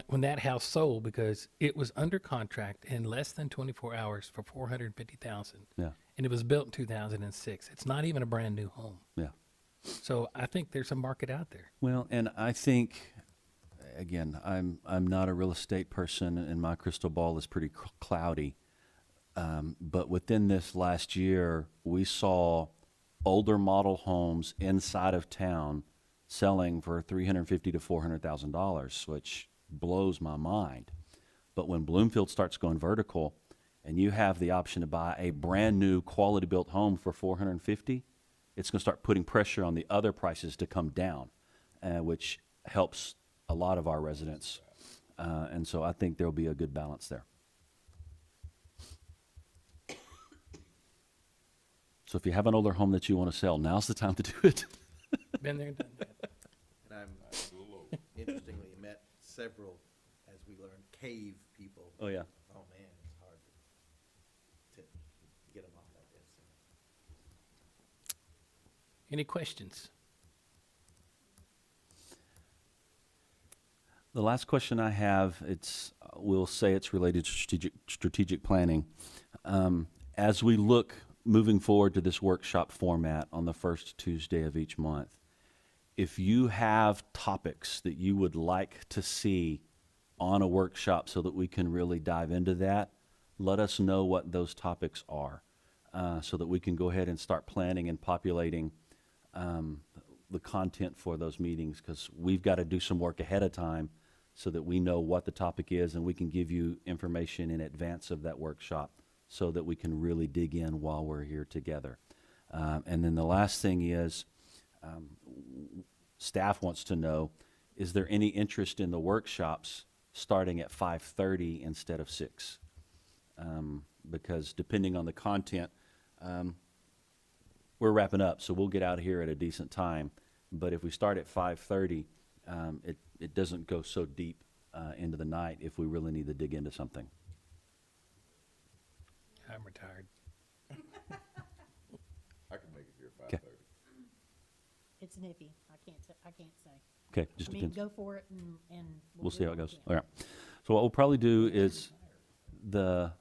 when that house sold because it was under contract in less than 24 hours for $450,000, Yeah, and it was built in 2006. It's not even a brand new home. yeah. So I think there's a market out there. Well, and I think, again, I'm not a real estate person, and my crystal ball is pretty cloudy. But within this last year, we saw older model homes inside of town selling for $350,000 to $400,000, which blows my mind. But when Bloomfield starts going vertical, and you have the option to buy a brand new quality built home for $450,000, it's going to start putting pressure on the other prices to come down, which helps a lot of our residents. And so I think there'll be a good balance there. So if you have an older home that you want to sell, now's the time to do it. Been there, done that. And I'm interestingly met several, as we learned, cave people. Oh, yeah. Oh, man, it's hard to get them off like this. Any questions? The last question I have, we'll say it's related to strategic planning. As we look moving forward to this workshop format on the first Tuesday of each month, if you have topics that you would like to see on a workshop so that we can really dive into that, let us know what those topics are, so that we can go ahead and start planning and populating the content for those meetings, because we've got to do some work ahead of time so that we know what the topic is and we can give you information in advance of that workshop so that we can really dig in while we're here together. And then the last thing is, staff wants to know, is there any interest in the workshops starting at 5:30 instead of 6? Because depending on the content, we're wrapping up, so we'll get out of here at a decent time. But if we start at 5:30, it doesn't go so deep into the night if we really need to dig into something. I'm retired. I can make it here at 'Kay. 5:30. It's nifty. I can't say. Okay, just I mean, depends. go for it and. We'll do see how what it we goes. can. All right. So what we'll probably do is the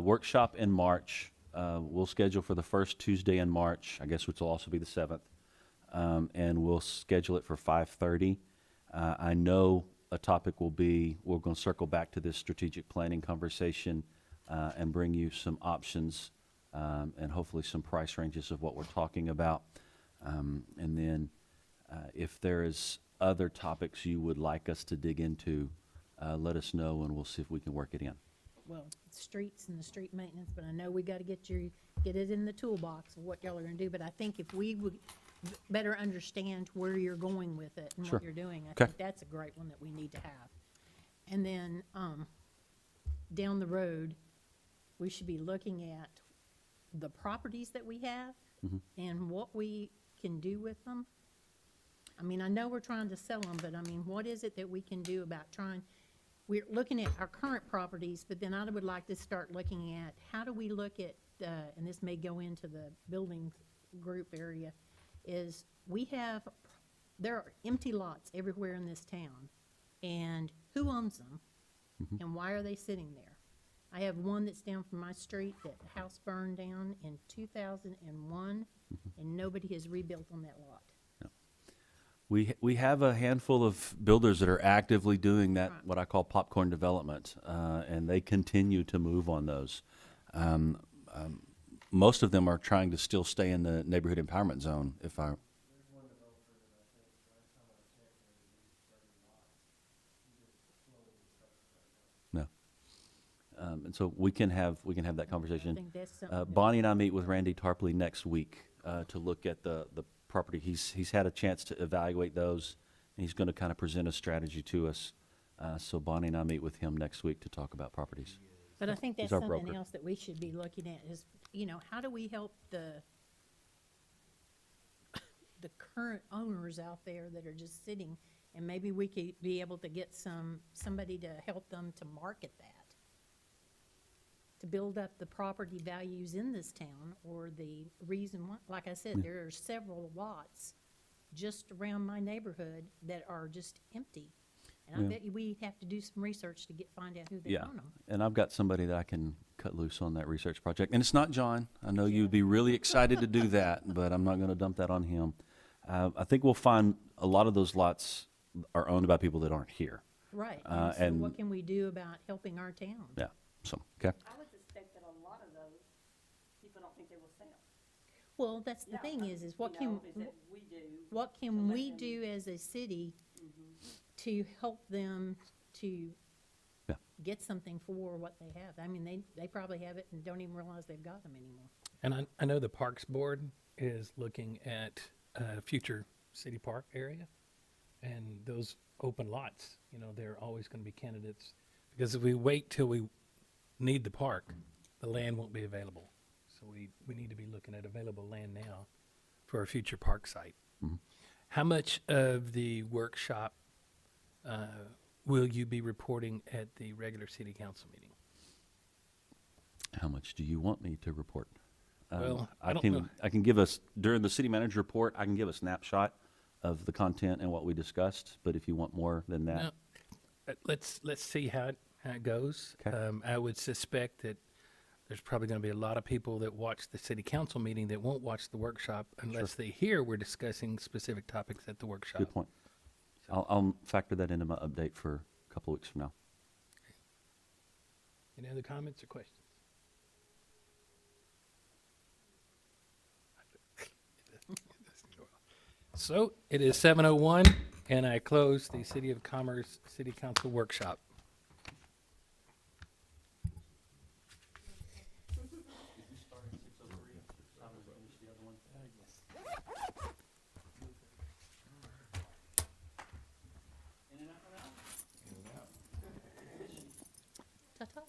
workshop in March, we'll schedule for the first Tuesday in March, I guess, which will also be the 7th. And we'll schedule it for 5:30. I know a topic will be, we're going to circle back to this strategic planning conversation and bring you some options and hopefully some price ranges of what we're talking about. And then if there is other topics you would like us to dig into, let us know and we'll see if we can work it in. Well, streets and the street maintenance, but I know we gotta get it in the toolbox of what y'all are gonna do, but I think if we would better understand where you're going with it and Sure. what you're doing, I Okay. think that's a great one that we need to have. And then, down the road, we should be looking at the properties that we have and what we can do with them. I mean, I know we're trying to sell them, but I mean, what is it that we can do about we're looking at our current properties, but then I would like to start looking at, how do we look at, and this may go into the building group area, is there are empty lots everywhere in this town, and who owns them? And why are they sitting there? I have one that's down from my street, that the house burned down in 2001, and nobody has rebuilt on that lot. We have a handful of builders that are actively doing that, Right. what I call popcorn development, and they continue to move on those. Most of them are trying to still stay in the neighborhood empowerment zone, if I. There's one developer that I think last time I And so we can have that I conversation. think that's something that- Bonnie and I meet with Randy Tarpley next week to look at the property. He's had a chance to evaluate those, and he's going to kind of present a strategy to us. So Bonnie and I meet with him next week to talk about properties. But I think He's that's our something broker. else that we should be looking at is, how do we help the current owners out there that are just sitting, and maybe we could be able to get somebody to help them to market that, to build up the property values in this town, or the reason why, like I said, there are several lots just around my neighborhood that are just empty. And I Yeah. bet you we have to do some research to find out who they Yeah, own them. and I've got somebody that I can cut loose on that research project. And it's not John. I know you'd be really excited to do that, but I'm not going to dump that on him. I think we'll find a lot of those lots are owned by people that aren't here. Right, Uh, and so and- what can we do about helping our town? Yeah, so, okay. I would suspect that a lot of those, people don't think they will sell. Well, that's the Yeah, thing is what you can, know, is that we do. what to can let we them- do as a city to help them to Yeah. get something for what they have? I mean, they probably have it and don't even realize they've got them anymore. And I know the Parks Board is looking at a future city park area. And those open lots, they're always going to be candidates. Because if we wait till we need the park, the land won't be available. So we need to be looking at available land now for a future park site. How much of the workshop will you be reporting at the regular city council meeting? How much do you want me to report? Well, I don't can, know. I can give us, during the city manager report, I can give a snapshot of the content and what we discussed, but if you want more than that. No. Let's see how it goes. Okay. I would suspect that there's probably going to be a lot of people that watch the city council meeting that won't watch the workshop unless they hear we're discussing specific topics at the workshop. Good point. I'll factor that into my update for a couple weeks from now. Any other comments or questions? So it is 7:01, and I close the City of Commerce City Council workshop. Ta-ta.